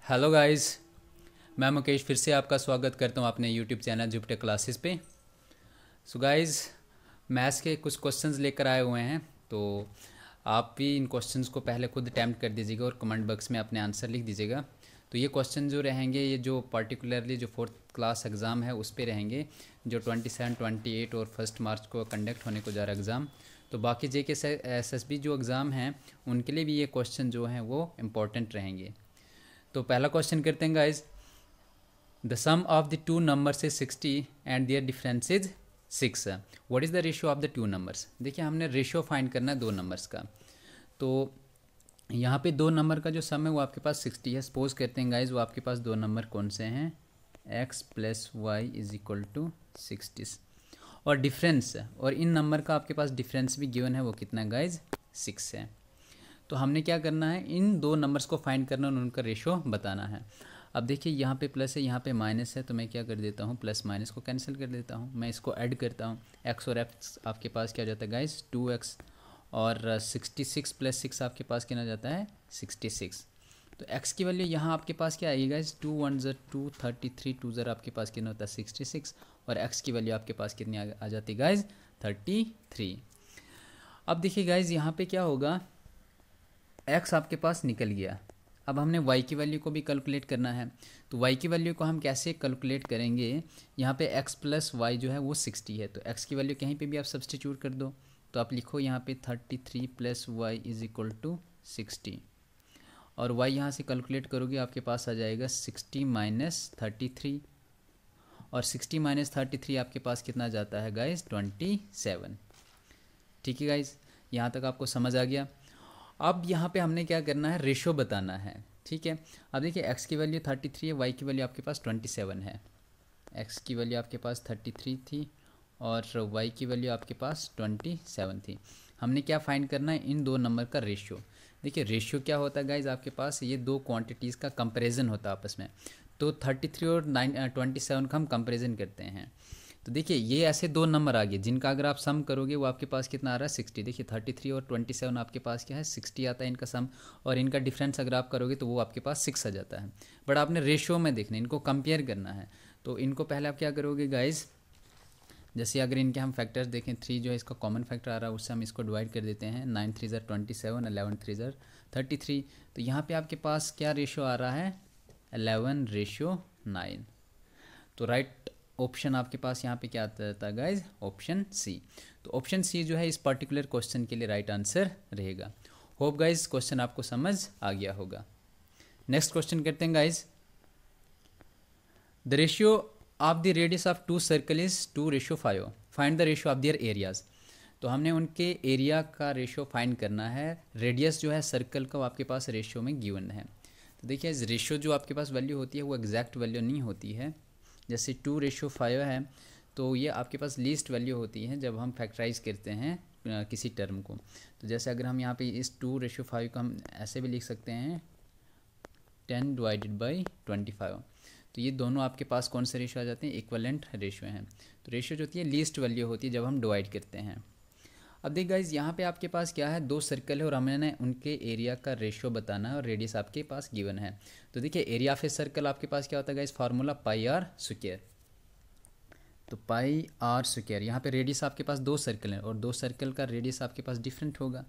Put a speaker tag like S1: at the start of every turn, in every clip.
S1: Hello guys, मैं मुकेश फिर से आपका स्वागत करता हूँ अपने यूट्यूब चैनल जुपिटर क्लासेस पे। सो गाइस, मैथ्स के कुछ क्वेश्चंस लेकर आए हुए हैं, तो आप भी इन क्वेश्चंस को पहले खुद अटैम्प्ट कर दीजिएगा और कमेंट बॉक्स में अपने आंसर लिख दीजिएगा। तो ये क्वेश्चन जो रहेंगे, ये जो पर्टिकुलरली जो 4th क्लास एग्ज़ाम है उस पर रहेंगे, जो 27, 28 और 1 मार्च को कंडक्ट होने को जा रहा है एग्ज़ाम। तो बाकी JK SSB जो एग्ज़ाम हैं उनके लिए भी ये क्वेश्चन जो हैं वो इम्पोर्टेंट रहेंगे। तो पहला क्वेश्चन करते हैं guys. The sum of the two numbers is 60 and their difference is 6। What is the ratio of the two numbers. देखिए, हमने रेशियो फाइंड करना है दो नंबर्स का। तो यहाँ पे दो नंबर का जो सम है वो आपके पास 60 है। सपोज करते हैं गाइज, वो आपके पास दो नंबर कौन से हैं, x plus Y is equal to 60, और डिफरेंस, और इन नंबर का आपके पास डिफरेंस भी गिवन है, वो कितना है गाइज, 6 है। तो हमने क्या करना है, इन दो नंबर्स को फाइंड करना और उनका रेशो बताना है। अब देखिए, यहाँ पे प्लस है, यहाँ पे माइनस है, तो मैं क्या कर देता हूँ, प्लस माइनस को कैंसिल कर देता हूँ, मैं इसको ऐड करता हूँ। एक्स और एक्स आपके पास क्या हो जाता है गाइस, 2x, और 66 प्लस 6 आपके पास कितना जाता है, 66। तो x की वैल्यू यहाँ आपके पास क्या आएगी गाइस, 2 1 ज़र 2, 33 2 ज़र आपके पास कितना होता है 66, और x की वैल्यू आपके पास कितनी आ जाती है गाइस, 33। अब देखिए गाइस, यहाँ पे क्या होगा, x आपके पास निकल गया। अब हमने y की वैल्यू को भी कैलकुलेट करना है। तो y की वैल्यू को हम कैसे कैलकुलेट करेंगे, यहाँ पे x प्लस वाई जो है वो 60 है, तो x की वैल्यू कहीं पे भी आप सब्सटीट्यूट कर दो। तो आप लिखो यहाँ पे 33 plus Y is equal to 60, और y यहाँ से कैलकुलेट करोगे आपके पास आ जाएगा 60 माइनस 33, और 60 माइनस 33 आपके पास कितना जाता है गाइज, 27। ठीक है गाइज, यहाँ तक आपको समझ आ गया। अब यहाँ पे हमने क्या करना है, रेशो बताना है। ठीक है, अब देखिए, x की वैल्यू 33 है, y की वैल्यू आपके पास 27 है। x की वैल्यू आपके पास 33 थी और y की वैल्यू आपके पास 27 थी। हमने क्या फाइंड करना है, इन दो नंबर का रेशियो। देखिए, रेशियो क्या होता है गाइज, आपके पास ये दो क्वांटिटीज़ का कंपैरिजन होता है आपस में। तो 33 और 27 का हम कंपैरिजन करते हैं। तो देखिए, ये ऐसे दो नंबर आ गए जिनका अगर आप सम करोगे वो आपके पास कितना आ रहा है, 60। देखिए, 33 और 27 आपके पास क्या है, 60 आता है इनका सम, और इनका डिफरेंस अगर आप करोगे तो वो आपके पास 6 आ जाता है। बट आपने रेशियो में देखना है, इनको कंपेयर करना है। तो इनको पहले आप क्या करोगे गाइज, जैसे अगर इनके हम फैक्टर्स देखें, 3 जो है इसका कॉमन फैक्टर आ रहा है, उससे हम इसको डिवाइड कर देते हैं। 9 3 ज़र 27, 11 3 ज़र 33। तो यहाँ पे आपके पास क्या रेशियो आ रहा है, 11:9। तो राइट ऑप्शन आपके पास यहाँ पे क्या आता था गाइज, ऑप्शन सी। तो ऑप्शन सी जो है इस पर्टिकुलर क्वेश्चन के लिए राइट आंसर रहेगा। होप गाइज क्वेश्चन आपको समझ आ गया होगा। नेक्स्ट क्वेश्चन करते हैं guys. The ratio of the radius of two circle is 2:5। Find the ratio of their areas. तो हमने उनके एरिया का रेशियो फाइंड करना है। रेडियस जो है सर्कल का वो आपके पास रेशियो में गिवन है। तो देखिए, इस रेशियो जो आपके पास वैल्यू होती है वो एग्जैक्ट वैल्यू नहीं होती है। जैसे 2:5 है, तो ये आपके पास लीस्ट वैल्यू होती है जब हम फैक्टराइज करते हैं किसी टर्म को। तो जैसे अगर हम यहाँ पे इस 2:5 को हम ऐसे भी लिख सकते हैं, 10/25। तो ये दोनों आपके पास कौन से रेशियो आ जाते हैं, इक्वलेंट रेशियो हैं। तो रेशियो जो होती है लीस्ट वैल्यू होती है जब हम डिवाइड करते हैं। अब देख गाइज, यहाँ पे आपके पास क्या है, दो सर्कल है और हमने उनके एरिया का रेशियो बताना है, और रेडियस आपके पास गिवन है। तो देखिए, एरिया ऑफ ए सर्कल आपके पास क्या होता है guys, formula pi R square. तो पाई आर स्क्वायर, यहाँ पे रेडियस आपके पास दो सर्कल है और दो सर्कल का रेडियस आपके पास डिफरेंट होगा।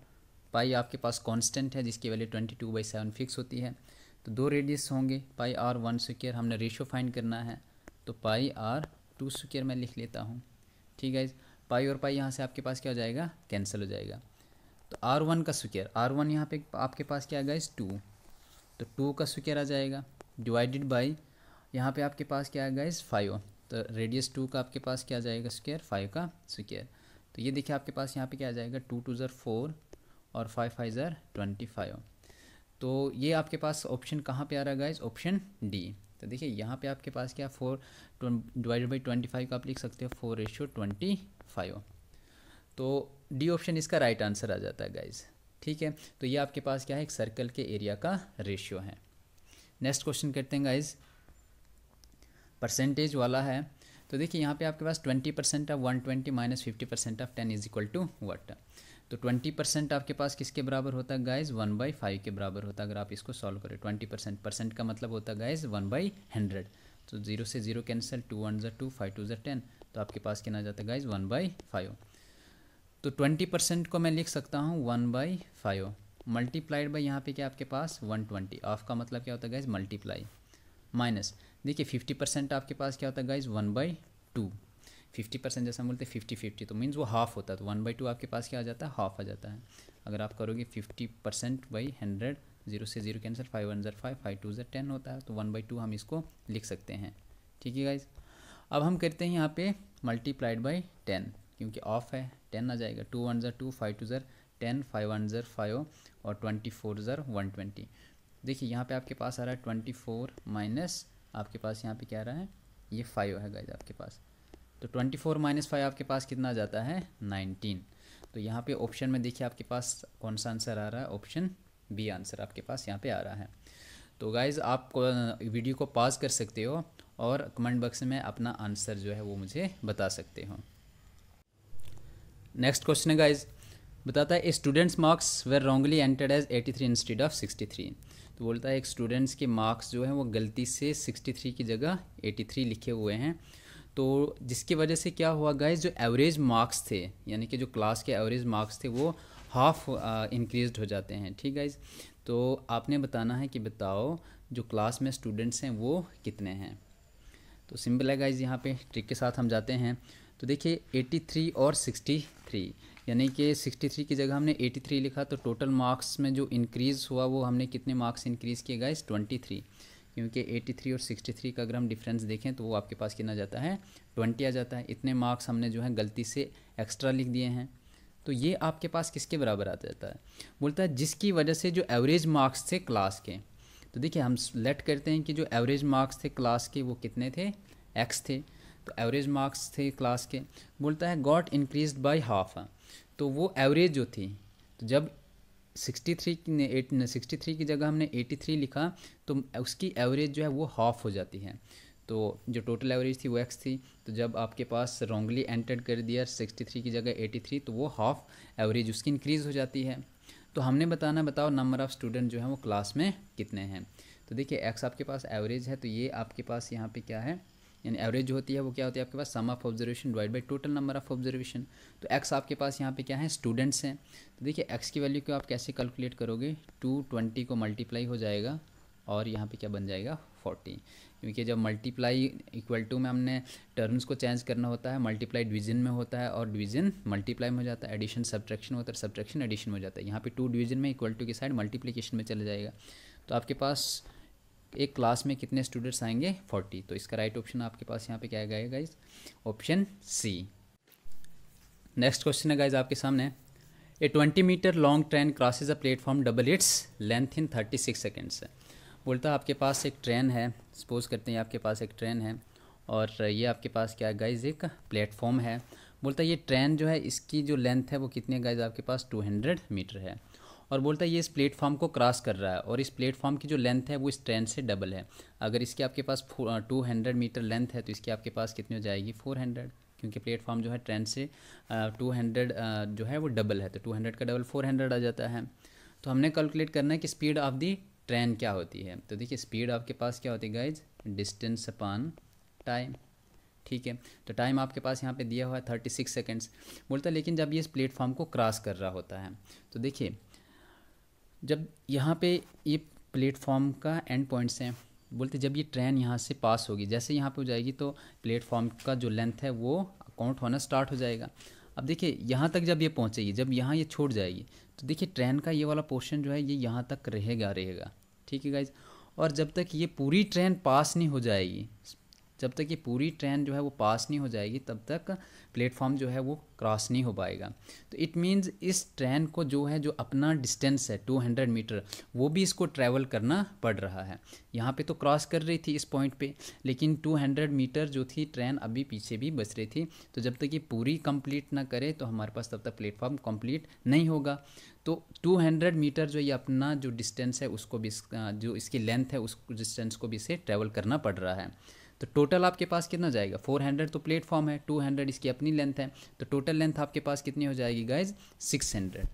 S1: पाई आपके पास कांस्टेंट है जिसकी वैल्यू 22/7 फिक्स होती है। तो दो रेडियस होंगे, पाई आर 1 स्क्वायर, हमने रेशियो फाइंड करना है। तो पाई आर 2 स्क्वायर मैं लिख लेता हूँ। ठीक है, पाई और पाई यहाँ से आपके पास क्या हो जाएगा, कैंसिल हो जाएगा। तो R1 का स्क्वायर, R1 यहाँ पे आपके पास क्या है 2, तो 2 का स्क्वायर आ जाएगा, डिवाइडेड बाई यहाँ पे आपके पास क्या है 5। तो रेडियस 2 का आपके पास क्या आ जाएगा स्क्वायर, 5 का स्क्वायर। तो ये देखिए आपके पास यहाँ पे क्या आ जाएगा, 2 2 ज़र 4 और 5 5 ज़र 25। तो ये आपके पास ऑप्शन कहाँ पे आ रहा है गाइज, ऑप्शन डी। तो देखिए, यहाँ पे आपके पास क्या 4 डिवाइडेड बाई 25 का आप लिख सकते हो 4:25। तो डी ऑप्शन इसका राइट आंसर आ जाता है गाइज। ठीक है, तो ये आपके पास क्या है, एक सर्कल के एरिया का रेशियो है। नेक्स्ट क्वेश्चन करते हैं गाइज। परसेंटेज वाला है। तो देखिए यहाँ पे आपके पास 20% of 120 minus 50% of 10 is equal to what. तो 20% आपके पास किसके बराबर होता है गाइज, 1/5 के बराबर होता है। अगर आप इसको सॉल्व करें 20% का मतलब होता है गाइज 1/100। तो 0 से 0 कैंसिल, 2 1 ज़ा 2, 5 2 ज़ा 10, तो आपके पास कितना जाता है गाइज 1/5। तो 20% को मैं लिख सकता हूँ 1/5 मल्टीप्लाइड बाई यहाँ पे क्या आपके पास 120। ऑफ का मतलब क्या होता है गाइज मल्टीप्लाई, माइनस देखिए 50% आपके पास क्या होता है गाइज 1/2। 50% जैसा हम बोलते हैं 50-50, तो मीन्स वो हाफ होता है, तो 1/2 आपके पास क्या आ जाता है, हाफ आ जाता है। अगर आप करोगे 50% बाई 100, 0 से 0 कैंसिल, 5 1 ज़ा 5, 5 2 ज़ा 10 होता है, तो 1/2 हम इसको लिख सकते हैं। ठीक है गाइज, अब हम करते हैं यहाँ पे मल्टीप्लाइड बाई 10, क्योंकि ऑफ है 10 आ जाएगा। 2 1 ज़ा 2, 5 2 ज़ा 10, 5 1 ज़ा 5 और 24 ज़ा 120। देखिए यहाँ पे आपके पास आ रहा है 24 माइनस आपके पास यहाँ पे क्या आ रहा है, ये 5 है गाइज आपके पास। तो 24 माइनस 5 आपके पास कितना आ जाता है 19। तो यहाँ पे ऑप्शन में देखिए आपके पास कौन सा आंसर आ रहा है, ऑप्शन बी आंसर आपके पास यहाँ पे आ रहा है। तो गाइज आप वीडियो को पॉज कर सकते हो और कमेंट बॉक्स में अपना आंसर जो है वो मुझे बता सकते हो। नेक्स्ट क्वेश्चन है गाइज, बताता है students marks were wrongly entered as 83 instead of 63। तो बोलता है एक स्टूडेंट्स के मार्क्स जो हैं वो गलती से 63 की जगह 83 लिखे हुए हैं। तो जिसकी वजह से क्या हुआ गाइज, जो एवरेज मार्क्स थे यानी कि जो क्लास के एवरेज मार्क्स थे वो हाफ इंक्रीज हो जाते हैं। ठीक गाइज, तो आपने बताना है कि बताओ जो क्लास में स्टूडेंट्स हैं वो कितने हैं। तो सिंपल है गाइज, यहाँ पे ट्रिक के साथ हम जाते हैं। तो देखिए 83 और 63, यानी कि 63 की जगह हमने 83 लिखा, तो टोटल मार्क्स में जो इंक्रीज़ हुआ वो हमने कितने मार्क्स इंक्रीज़ किए गाइज 23, क्योंकि 83 और 63 का अगर हम डिफरेंस देखें तो वो आपके पास कितना जाता है 20 आ जाता है। इतने मार्क्स हमने जो है गलती से एक्स्ट्रा लिख दिए हैं, तो ये आपके पास किसके बराबर आ जाता है, बोलता है जिसकी वजह से जो एवरेज मार्क्स थे क्लास के। तो देखिए हम लेट करते हैं कि जो एवरेज मार्क्स थे क्लास के वो कितने थे, एक्स थे। तो एवरेज मार्क्स थे क्लास के, बोलता है गॉट इंक्रीज्ड बाय हाफ। तो वो एवरेज जो थी, तो जब 63 की जगह हमने 83 लिखा तो उसकी एवरेज जो है वो हाफ हो जाती है। तो जो टोटल एवरेज थी वो एक्स थी, तो जब आपके पास रॉन्गली एंटर कर दिया 63 की जगह 83, तो वो हाफ एवरेज उसकी इंक्रीज़ हो जाती है। तो हमने बताना, बताओ नंबर ऑफ़ स्टूडेंट जो है वो क्लास में कितने हैं। तो देखिए एक्स आपके पास एवरेज है, तो ये आपके पास यहाँ पे क्या है, यानी एवरेज जो होती है वो क्या होती है आपके पास sum of observation divide by total number of observation. तो एक्स आपके पास यहाँ पे क्या है स्टूडेंट्स हैं। तो देखिए एक्स की वैल्यू को आप कैसे कैलकुलेट करोगे, 220 को मल्टीप्लाई हो जाएगा और यहाँ पे क्या बन जाएगा 40, क्योंकि जब मल्टीप्लाई इक्वल टू में हमने टर्म्स को चेंज करना होता है, मल्टीप्लाई डिवीजन में होता है और डिवीजन मल्टीप्लाई में हो जाता है, एडिशन सब्ट्रैक्शन होता है, सब्ट्रैक्शन एडिशन में हो जाता है। यहाँ पे 2 डिवीजन में इक्वल टू की साइड मल्टीप्लिकेशन में चला जाएगा। तो आपके पास एक क्लास में कितने स्टूडेंट्स आएंगे 40। तो इसका राइट ऑप्शन आपके पास यहाँ पे क्या आएगा guys, option C. Next question है गाइज आपके सामने, a 20 metre long train crosses a platform double its length in 36 seconds. बोलता है आपके पास एक ट्रेन है, सपोज करते हैं आपके पास एक ट्रेन है और ये आपके पास क्या है गाइज एक प्लेटफॉर्म है। बोलता है ये ट्रेन जो है इसकी जो लेंथ है वो कितनी है गाइज आपके पास 200 मीटर है, और बोलता है ये इस प्लेटफॉर्म को क्रॉस कर रहा है और इस प्लेटफॉर्म की जो लेंथ है वो इस ट्रेन से डबल है। अगर इसके आपके पास 200 मीटर लेंथ है तो इसकी आपके पास कितनी हो जाएगी 400, क्योंकि प्लेटफॉर्म जो है ट्रेन से 200 जो है वो डबल है, तो 200 का डबल 400 आ जाता है। तो हमने कैलकुलेट करना है कि स्पीड ऑफ दी ट्रेन क्या होती है। तो देखिए स्पीड आपके पास क्या होती है गाइज, डिस्टेंस अपॉन टाइम। ठीक है, तो टाइम आपके पास यहाँ पे दिया हुआ है 36 सेकेंड्स। बोलता है लेकिन जब ये इस प्लेटफॉर्म को क्रॉस कर रहा होता है, तो देखिए जब यहाँ पे ये प्लेटफॉर्म का एंड पॉइंट्स हैं, बोलते जब ये ट्रेन यहाँ से पास होगी, जैसे यहाँ पे हो जाएगी तो प्लेटफॉर्म का जो लेंथ है वो काउंट होना स्टार्ट हो जाएगा। अब देखिए यहाँ तक जब ये पहुँचेगी, जब यहाँ ये छोड़ जाएगी, तो देखिए ट्रेन का ये वाला पोर्शन जो है ये यहाँ तक रहेगा। ठीक है गाइज, और जब तक ये पूरी ट्रेन पास नहीं हो जाएगी, जब तक ये पूरी ट्रेन जो है वो पास नहीं हो जाएगी तब तक प्लेटफॉर्म जो है वो क्रॉस नहीं हो पाएगा। तो इट मीन्स इस ट्रेन को जो है जो अपना डिस्टेंस है 200 मीटर वो भी इसको ट्रैवल करना पड़ रहा है। यहाँ पे तो क्रॉस कर रही थी इस पॉइंट पे, लेकिन 200 मीटर जो थी ट्रेन अभी पीछे भी बच रही थी। तो जब तक ये पूरी कंप्लीट ना करे तो हमारे पास तब तक प्लेटफॉर्म कंप्लीट नहीं होगा। तो 200 मीटर जो ये अपना जो डिस्टेंस है उसको भी जो इसकी लेंथ है उस डिस्टेंस को भी इसे ट्रैवल करना पड़ रहा है। तो टोटल आपके पास कितना जाएगा, 400 तो प्लेटफॉर्म है, 200 इसकी अपनी लेंथ है, तो टोटल लेंथ आपके पास कितनी हो जाएगी गाइज, 600।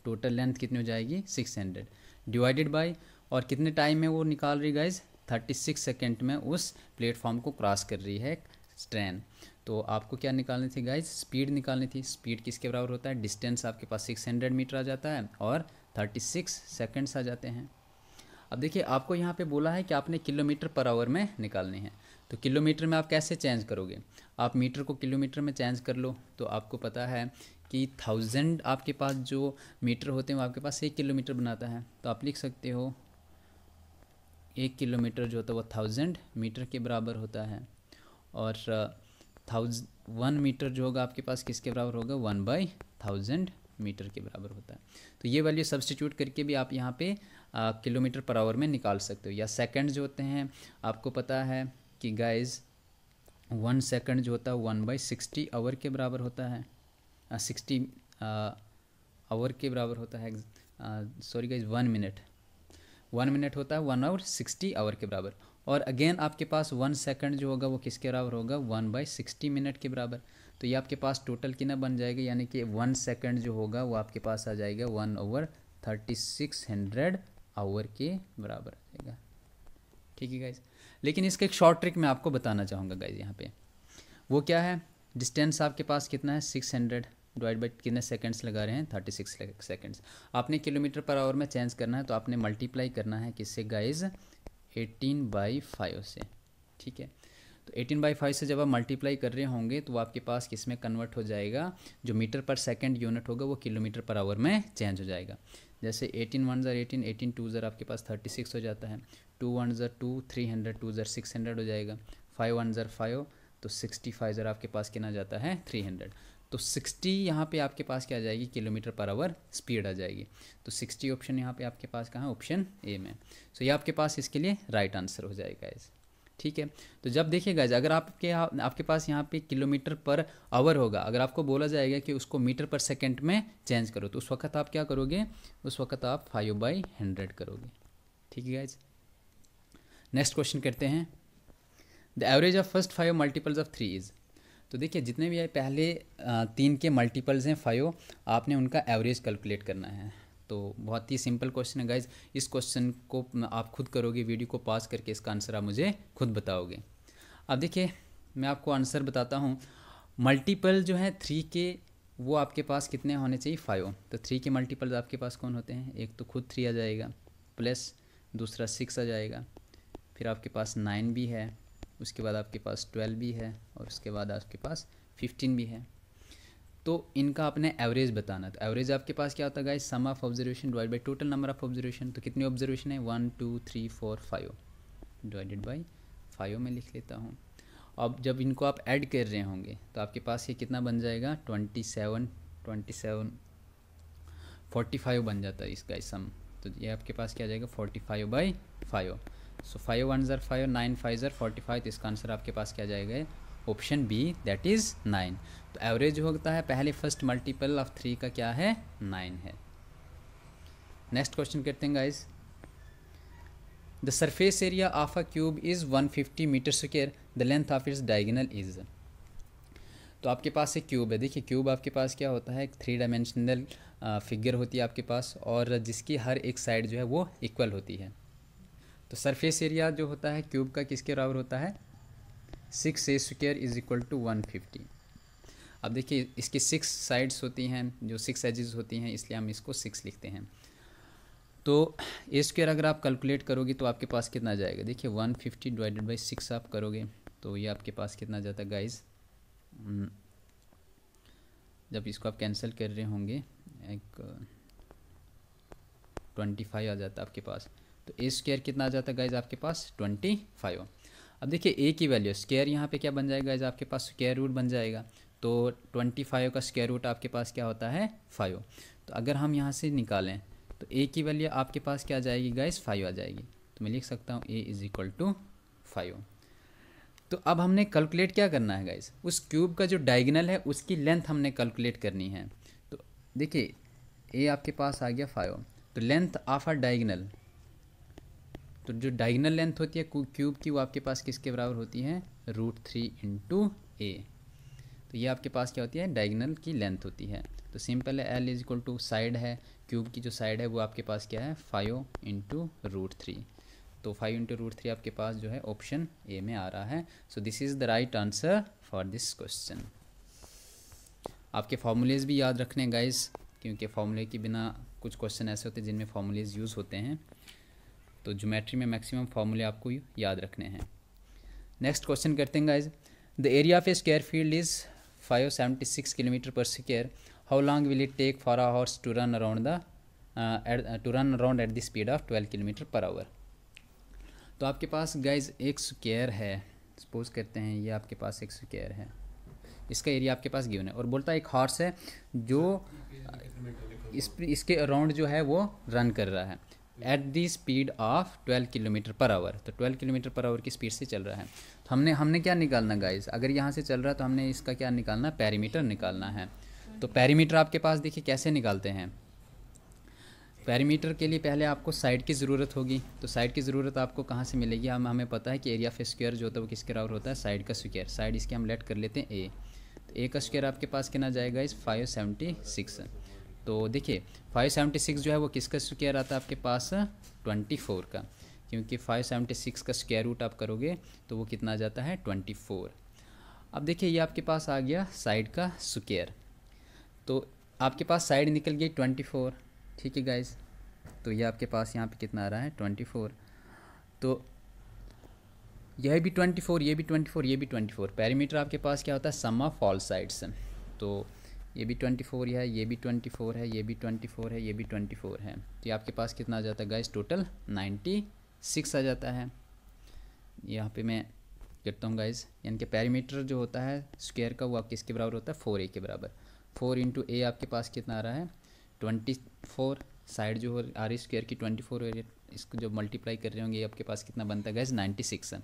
S1: टोटल लेंथ कितनी हो जाएगी, 600 डिवाइडेड बाय, और कितने टाइम में वो निकाल रही गाइज, 36 सेकेंड में उस प्लेटफॉर्म को क्रॉस कर रही है ट्रेन। तो आपको क्या निकालनी थी गाइज, स्पीड निकालनी थी। स्पीड किसके बराबर होता है, डिस्टेंस आपके पास 600 मीटर आ जाता है और 36 सेकेंड्स आ जाते हैं। अब देखिए आपको यहाँ पे बोला है कि आपने किलोमीटर पर आवर में निकालनी है, तो किलोमीटर में आप कैसे चेंज करोगे, आप मीटर को किलोमीटर में चेंज कर लो। तो आपको पता है कि 1000 आपके पास जो मीटर होते हैं वो आपके पास 1 किलोमीटर बनाता है, तो आप लिख सकते हो 1 किलोमीटर जो होता है वो 1000 मीटर के बराबर होता है, और 1 मीटर जो होगा आपके पास किसके बराबर होगा, 1/1000 मीटर के बराबर होता है। तो ये वैल्यू सब्सटीट्यूट करके भी आप यहाँ पे किलोमीटर पर आवर में निकाल सकते हो। या सेकंड जो होते हैं, आपको पता है कि गाइज 1 सेकंड जो होता है 1/60 आवर के बराबर होता है, 60 आवर के बराबर होता है, सॉरी गाइज 1 मिनट होता है 1 आवर 60 आवर के बराबर। और अगेन आपके पास 1 सेकंड जो होगा वो किसके बराबर होगा, 1/60 मिनट के बराबर। तो ये आपके पास टोटल कितना बन जाएगा, यानी कि 1 सेकंड जो होगा वो आपके पास आ जाएगा 1/3600 आवर के बराबर आ जाएगा। ठीक है गाइज, लेकिन इसका एक शॉर्ट ट्रिक मैं आपको बताना चाहूँगा गाइज यहाँ पे। वो क्या है, डिस्टेंस आपके पास कितना है 600 डिवाइड बाई कितने सेकंड्स लगा रहे हैं 36 सेकंड्स। आपने किलोमीटर पर आवर में चेंज करना है, तो आपने मल्टीप्लाई करना है किससे गाइज, 18/5 से। ठीक है, तो 18/5 से जब आप मल्टीप्लाई कर रहे होंगे तो वो आपके पास किस में कन्वर्ट हो जाएगा, जो मीटर पर सेकंड यूनिट होगा वो किलोमीटर पर आवर में चेंज हो जाएगा। जैसे 18 1 ज़र 18, 18 2 ज़र आपके पास 36 हो जाता है, 2 1 ज़र 2, 300 2 ज़र 600 हो जाएगा, 5 1 ज़र 5, तो 65 ज़र आपके पास कितना जाता है 300। तो 60 यहाँ पे आपके पास क्या आ जाएगी, किलोमीटर पर आवर स्पीड आ जाएगी। तो 60 ऑप्शन यहाँ पे आपके पास कहाँ, ऑप्शन ए में। सो ये आपके पास इसके लिए राइट आंसर हो जाएगा गाइस। ठीक है, तो जब देखिएगा अगर आपके पास यहाँ पे किलोमीटर पर आवर होगा, अगर आपको बोला जाएगा कि उसको मीटर पर सेकंड में चेंज करो, तो उस वक्त आप क्या करोगे, उस वक्त आप 5/100 करोगे। ठीक है गाइज, नेक्स्ट क्वेश्चन करते हैं। The average of first 5 multiples of 3 is. तो देखिए जितने भी पहले 3 के मल्टीपल्स हैं 5, आपने उनका एवरेज कैलकुलेट करना है। तो बहुत ही सिंपल क्वेश्चन है गाइज, इस क्वेश्चन को आप खुद करोगे, वीडियो को पॉज करके इसका आंसर आप मुझे खुद बताओगे। अब देखिए मैं आपको आंसर बताता हूँ। मल्टीपल जो है 3 के वो आपके पास कितने होने चाहिए, 5। तो 3 के मल्टीपल्स आपके पास कौन होते हैं, एक तो खुद 3 आ जाएगा, प्लस दूसरा 6 आ जाएगा, फिर आपके पास 9 भी है, उसके बाद आपके पास 12 भी है, और उसके बाद आपके पास 15 भी है। तो इनका आपने एवरेज बताना। तो एवरेज आपके पास क्या होता है guys, sum of observation divide by total number of observation. तो कितनी ऑब्जर्वेशन है, 1 2 3 4 5 डिवाइडेड बाई 5 में लिख लेता हूँ। अब जब इनको आप ऐड कर रहे होंगे तो आपके पास ये कितना बन जाएगा, 27 45 बन जाता है इसका सम। तो ये आपके पास क्या आ जाएगा, 45/5। सो 5 1 ज़र 5, 9 5 ज़र 45। तो इसका आंसर आपके पास क्या जाएगा, ऑप्शन बी, दैट इज़ 9। तो एवरेज जो होता है पहले फर्स्ट मल्टीपल ऑफ 3 का क्या है, 9 है। नेक्स्ट क्वेश्चन करते हैं guys. The surface area of a cube is 150 metre square, the length of its diagonal is. तो आपके पास एक क्यूब है। देखिए क्यूब आपके पास क्या होता है, एक 3 डायमेंशनल फिगर होती है आपके पास, और जिसकी हर एक साइड जो है वो इक्वल होती है। तो सरफेस एरिया जो होता है क्यूब का किसके बराबर होता है, 6a square is equal to 150। अब देखिए इसकी 6 साइड्स होती हैं, जो 6 एजेस होती हैं, इसलिए हम इसको 6 लिखते हैं। तो ए स्क्वायर अगर आप कैलकुलेट करोगे तो आपके पास कितना जाएगा, देखिए 150 डिवाइडेड बाई 6 आप करोगे तो ये आपके पास कितना जाता है गाइज, जब इसको आप कैंसिल कर रहे होंगे एक 25 आ जाता है आपके पास। तो ए स्क्वायर कितना आ जाता है गाइज आपके पास, 25। अब देखिए ए की वैल्यू स्क्वायर यहाँ पे क्या बन जाएगा गाइज, आपके पास स्क्वायर रूट बन जाएगा। तो 25 का स्क्वायर रूट आपके पास क्या होता है, 5। तो अगर हम यहाँ से निकालें तो ए की वैल्यू आपके पास क्या आ जाएगी गाइज, 5 आ जाएगी। तो मैं लिख सकता हूँ ए इज़ इक्वल टू 5। तो अब हमने कैलकुलेट क्या करना है गाइज, उस क्यूब का जो डायगोनल है उसकी लेंथ हमने कैलकुलेट करनी है। तो देखिए ए आपके पास आ गया 5, तो लेंथ ऑफ अ डायगोनल, तो जो डायगोनल लेंथ होती है क्यूब की वो आपके पास किसके बराबर होती है, √3 इंटू ए। तो ये आपके पास क्या होती है, डायगोनल की लेंथ होती है। तो सिंपल है, L is equal to side है, क्यूब की जो साइड है वो आपके पास क्या है 5 इंटू √3। तो 5 इंटू √3 आपके पास जो है ऑप्शन ए में आ रहा है। So this is the right answer for this question. आपके फॉर्मूलेज भी याद रखने गाइस, क्योंकि फॉर्मूले के बिना कुछ क्वेश्चन ऐसे होते हैं जिनमें फॉर्मूलेज यूज़ होते हैं। तो ज्योमेट्री में मैक्सिमम फॉर्मूले आपको याद रखने हैं। नेक्स्ट क्वेश्चन करते हैं guys. The area of a square field is 576 kilometre per square. How long will it take for a horse to run around at the speed of 12 kilometre per hour. तो आपके पास guys एक square है, suppose करते हैं ये आपके पास एक स्क्वायर है, इसका एरिया आपके पास गिवन है और बोलता है एक हॉर्स है जो इसके अराउंड जो है वो रन कर रहा है at the speed of 12 kilometre per hour. तो 12 किलोमीटर पर आवर की स्पीड से चल रहा है। तो हमने क्या निकालना गाइज, अगर यहाँ से चल रहा है तो हमने इसका क्या निकालना, पेरीमीटर निकालना है। तो पेरीमीटर आपके पास देखिए कैसे निकालते हैं। पेरीमीटर के लिए पहले आपको साइड की ज़रूरत होगी। तो साइड की ज़रूरत आपको कहाँ से मिलेगी, हमें पता है कि एरिया ऑफ स्क्वायर जो होता है वो किसके बराबर होता है, साइड का स्क्वायर। साइड इसके हम लेट कर लेते हैं ए। तो ए का स्क्वायर आपके पास कितना जाएगा इस 576। तो देखिए 576 जो है वो किसका स्क्वायर आता है आपके पास 24 का, क्योंकि 576 का स्क्वायर रूट आप करोगे तो वो कितना आ जाता है 24। अब देखिए ये आपके पास आ गया साइड का स्क्वायर। तो आपके पास साइड निकल गई 24, ठीक है गाइज। तो ये आपके पास यहाँ पे कितना आ रहा है 24। तो यह भी 24, ये भी 24, ये भी 24। पेरीमीटर आपके पास क्या होता है, सम ऑफ ऑल साइड्स। तो ये भी 24 है, ये भी 24 है, ये भी 24 है, ये भी 24 है। तो ये आपके पास कितना आ जाता है गाइस, टोटल 96 आ जाता है। यहाँ पे मैं करता हूँ गाइस, यानी कि पेरीमीटर जो होता है स्क्वायर का वो आप किसके बराबर होता है 4a के बराबर। 4 इंटू ए आपके पास कितना आ रहा है 24। साइड जो आ रही स्क्वायर की 24 है, इसको जो मल्टीप्लाई कर रहे होंगे ये आपके पास कितना बनता है गाइस 96 है।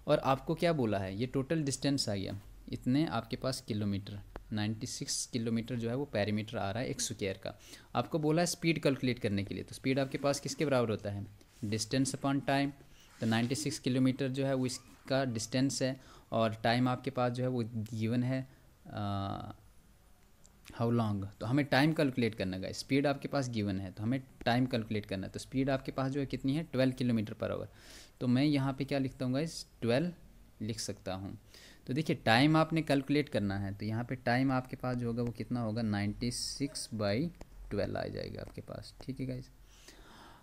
S1: और आपको क्या बोला है, ये टोटल डिस्टेंस आ गया इतने आपके पास किलोमीटर, 96 किलोमीटर जो है वो पेरीमीटर आ रहा है एक स्क्वायर का। आपको बोला है स्पीड कैलकुलेट करने के लिए। तो स्पीड आपके पास किसके बराबर होता है, डिस्टेंस अपॉन टाइम। तो 96 किलोमीटर जो है वो इसका डिस्टेंस है और टाइम आपके पास जो है वो गिवन है हाउ लॉन्ग। तो हमें टाइम कैलकुलेट करना है। स्पीड आपके पास गिवन है तो हमें टाइम कैलकुलेट करना है। तो स्पीड आपके पास जो है कितनी है 12 किलोमीटर पर आवर। तो मैं यहाँ पे क्या लिखता हूँ गाइस 12 लिख सकता हूँ। तो देखिए टाइम आपने कैलकुलेट करना है तो यहाँ पे टाइम आपके पास जो होगा वो कितना होगा 96/12 आ जाएगा आपके पास, ठीक है गाइस।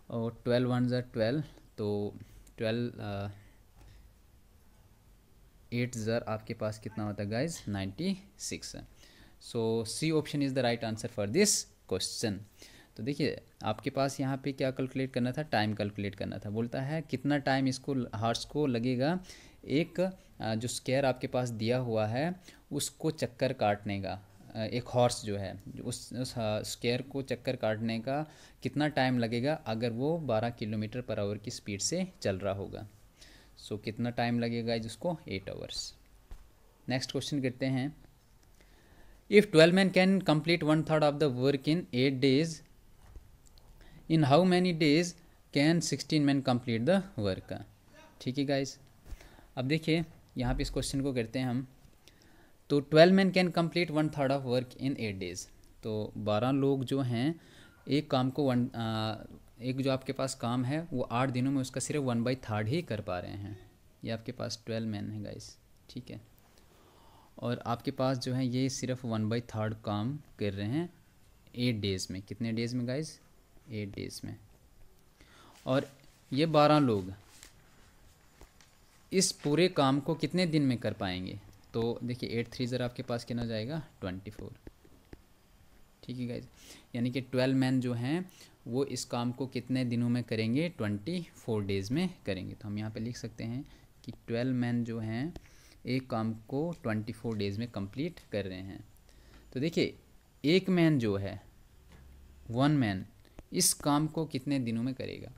S1: और 12 1 ज़ा 12, तो 12 8 ज़र आपके पास कितना होता है गाइस 96 है। So C option is the right answer for this question. तो देखिए आपके पास यहाँ पे क्या कैलकुलेट करना था, टाइम कैलकुलेट करना था। बोलता है कितना टाइम इसको हॉर्स को लगेगा एक जो स्क्वायर आपके पास दिया हुआ है उसको चक्कर काटने का। एक हॉर्स जो है उस स्क्वायर को चक्कर काटने का कितना टाइम लगेगा अगर वो 12 किलोमीटर पर आवर की स्पीड से चल रहा होगा। सो कितना टाइम लगेगा जिसको 8 आवर्स। नेक्स्ट क्वेश्चन करते हैं। If 12 men can complete 1/3 of the work in 8 days, in how many days can 16 men complete the work. ठीक है गाइज, अब देखिए यहाँ पे इस क्वेश्चन को करते हैं हम। तो 12 men can complete 1/3 of work in 8 days। तो 12 लोग जो हैं एक काम को एक जो आपके पास काम है वो 8 दिनों में उसका सिर्फ 1/3 ही कर पा रहे हैं। ये आपके पास 12 men है गाइस, ठीक है। और आपके पास जो है ये सिर्फ 1/3 काम कर रहे हैं 8 days में। कितने डेज़ में गाइस 8 days में। और ये 12 लोग इस पूरे काम को कितने दिन में कर पाएंगे। तो देखिए 8 3 ज़रा आपके पास कितना जाएगा 24, ठीक है गाइज। यानी कि 12 men जो हैं वो इस काम को कितने दिनों में करेंगे 24 days में करेंगे। तो हम यहाँ पे लिख सकते हैं कि 12 men जो हैं एक काम को 24 days में कंप्लीट कर रहे हैं। तो देखिए एक मैन जो है 1 man इस काम को कितने दिनों में करेगा।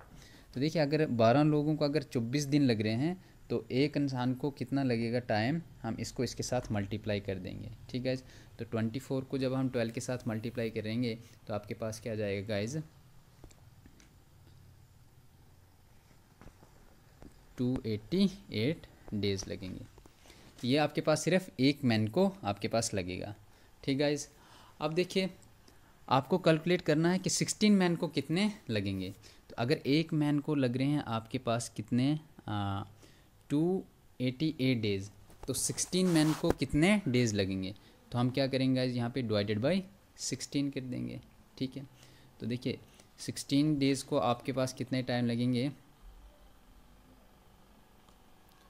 S1: तो देखिए अगर 12 लोगों को अगर 24 दिन लग रहे हैं तो एक इंसान को कितना लगेगा टाइम, हम इसको इसके साथ मल्टीप्लाई कर देंगे, ठीक है। तो 24 को जब हम 12 के साथ मल्टीप्लाई करेंगे तो आपके पास क्या जाएगा गाइज 288 डेज़ लगेंगे। ये आपके पास सिर्फ एक मैन को आपके पास लगेगा। ठीक गाइज, अब देखिए आपको कैलकुलेट करना है कि 16 मैन को कितने लगेंगे। तो अगर एक मैन को लग रहे हैं आपके पास कितने 288 डेज़, तो 16 मैन को कितने डेज़ लगेंगे। तो हम क्या करेंगे गाइज, यहाँ पे डिवाइडेड बाय 16 कर देंगे। ठीक है, तो देखिए 16 डेज़ को आपके पास कितने टाइम लगेंगे,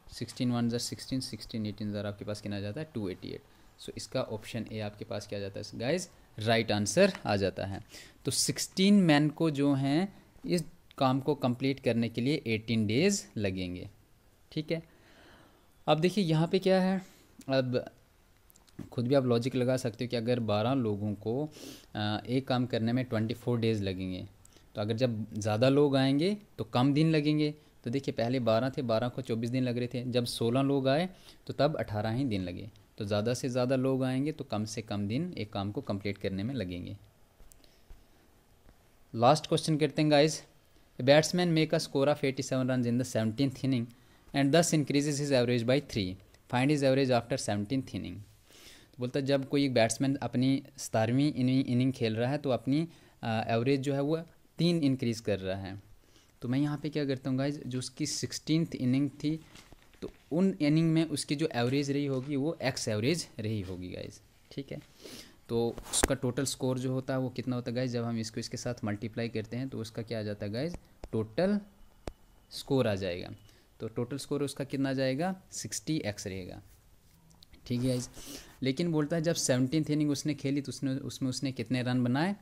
S1: 16 1 16 16 18 ज़रा आपके पास कितना आ जाता है 288। सो इसका ऑप्शन ए आपके पास क्या आ जाता है गाइज, राइट आंसर आ जाता है। तो 16 मैन को जो हैं इस काम को कंप्लीट करने के लिए 18 डेज़ लगेंगे। ठीक है, अब देखिए यहाँ पे क्या है, अब खुद भी आप लॉजिक लगा सकते हो कि अगर 12 लोगों को एक काम करने में 24 डेज़ लगेंगे, तो अगर जब ज़्यादा लोग आएंगे तो कम दिन लगेंगे। तो देखिए पहले 12 थे, 12 को 24 दिन लग रहे थे, जब 16 लोग आए तो तब 18 ही दिन लगे। तो ज़्यादा से ज़्यादा लोग आएंगे तो कम से कम दिन एक काम को कंप्लीट करने में लगेंगे। लास्ट क्वेश्चन करते हैं guys. Batsman make a score of 87 run in the 17th inning and this increases his average by 3, find his average after 17th inning. तो बोलता है जब कोई बैट्समैन अपनी 17वीं इनिंग खेल रहा है तो अपनी एवरेज जो है वो 3 इंक्रीज़ कर रहा है। तो मैं यहाँ पे क्या करता हूँ गाइज, जो उसकी 16th इनिंग थी तो उन इनिंग में उसकी जो एवरेज रही होगी वो एक्स एवरेज रही होगी गाइज। ठीक है, तो उसका टोटल स्कोर जो होता है वो कितना होता है गाइज, जब हम इसको इसके साथ मल्टीप्लाई करते हैं तो उसका क्या आ जाता है गाइज, टोटल स्कोर आ जाएगा। तो टोटल स्कोर उसका कितना आ जाएगा, 60x रहेगा। ठीक है गाइज, लेकिन बोलता है जब 17th इनिंग उसने खेली तो उसमें उसने कितने रन बनाए,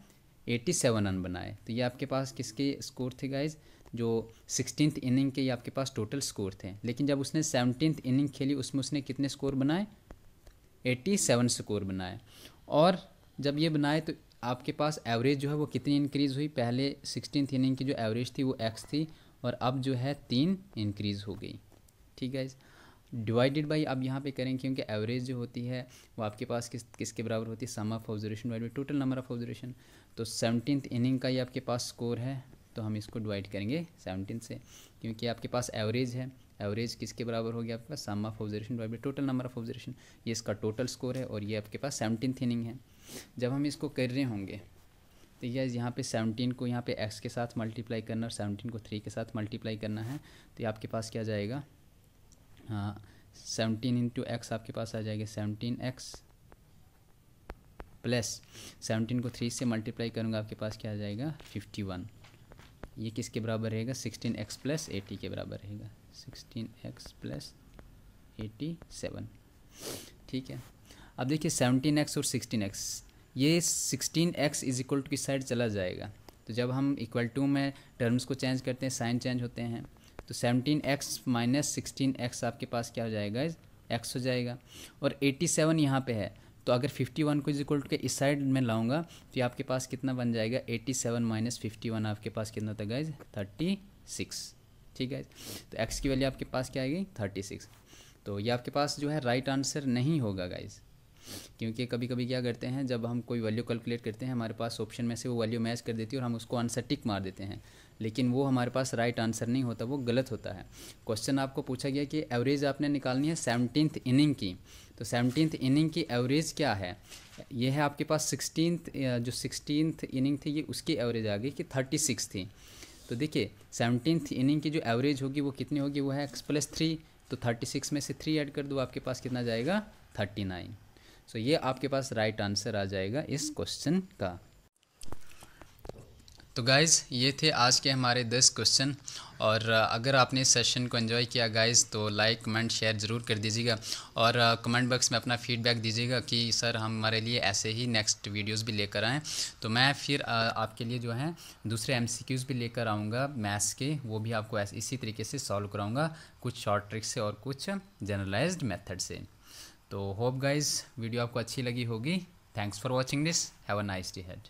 S1: 87 रन बनाए। तो ये आपके पास किसके स्कोर थे गाइज, जो 16th इनिंग के ये आपके पास टोटल स्कोर थे। लेकिन जब उसने 17th इनिंग खेली उसमें उसने कितने स्कोर बनाए, 87 स्कोर बनाए। और जब ये बनाए तो आपके पास एवरेज जो है वो कितनी इंक्रीज़ हुई, पहले 16th इनिंग की जो एवरेज थी वो x थी और अब जो है 3 इंक्रीज़ हो गई। ठीक है, डिवाइडेड बाई अब यहाँ पे करें क्योंकि एवरेज जो होती है वो आपके पास किसके बराबर होती है, sum of observation divide by total number of observation. तो 17th इनिंग का ये आपके पास स्कोर है, तो हम इसको डिवाइड करेंगे 17 से, क्योंकि आपके पास एवरेज है, एवरेज किसके बराबर हो गया आपके पास, sum of observation divide by total number of observation. ये इसका टोटल स्कोर है और ये आपके पास 17th इनिंग है। जब हम इसको कर रहे होंगे तो ये यहाँ पे 17 को यहाँ पे x के साथ मल्टीप्लाई करना और 17 को 3 के साथ मल्टीप्लाई करना है। तो ये आपके पास क्या जाएगा, हाँ 17 इंटू एक्स आपके पास आ जाएगा 17x प्लस 17 को 3 से मल्टीप्लाई करूँगा आपके पास क्या आ जाएगा 51। ये किसके बराबर रहेगा, 16x प्लस 80 के बराबर रहेगा, 16x प्लस 87। ठीक है, अब देखिए 17x और 16x, ये 16x इज इक्वल टू किस साइड चला जाएगा। तो जब हम इक्वल टू में टर्म्स को चेंज करते हैं साइन चेंज होते हैं। तो 17x माइनस 16x आपके पास क्या हो जाएगा, x हो जाएगा। और 87 यहाँ पे है तो अगर 51 को इज इक्वल टू के इस साइड में लाऊंगा तो ये आपके पास कितना बन जाएगा, 87 माइनस 51 आपके पास कितना होता है गाइज, 36। ठीक है, तो x की वैल्यू आपके पास क्या आएगी 36। तो ये आपके पास जो है राइट आंसर नहीं होगा गाइज, क्योंकि कभी कभी क्या करते हैं जब हम कोई वैल्यू कैलकुलेट करते हैं हमारे पास ऑप्शन में से वो वैल्यू मैच कर देती है और हम उसको आंसर टिक मार देते हैं, लेकिन वो हमारे पास राइट आंसर नहीं होता, वो गलत होता है। क्वेश्चन आपको पूछा गया कि एवरेज आपने निकालनी है 17th इनिंग की, तो 17th इनिंग की एवरेज क्या है, ये है आपके पास 16th इनिंग थी ये उसकी एवरेज आ गई कि 36 थी। तो देखिए 17th इनिंग की जो एवरेज होगी वो कितनी होगी, वो है x प्लस 3। तो 36 में से 3 ऐड कर दो आपके पास कितना जाएगा 39। सो ये आपके पास राइट आंसर आ जाएगा इस क्वेश्चन का। तो गाइज़ ये थे आज के हमारे 10 क्वेश्चन, और अगर आपने इस सेशन को एंजॉय किया गाइज़ तो लाइक कमेंट शेयर ज़रूर कर दीजिएगा और कमेंट बॉक्स में अपना फीडबैक दीजिएगा कि सर हमारे लिए ऐसे ही नेक्स्ट वीडियोस भी लेकर आएँ। तो मैं फिर आपके लिए जो है दूसरे MCQs भी लेकर आऊँगा मैथ्स के, वो भी आपको इसी तरीके से सॉल्व कराऊँगा, कुछ शॉर्ट ट्रिक्स से और कुछ जनरलाइज्ड मेथड से। तो होप गाइज़ वीडियो आपको अच्छी लगी होगी। Thanks for watching this, have a nice day head.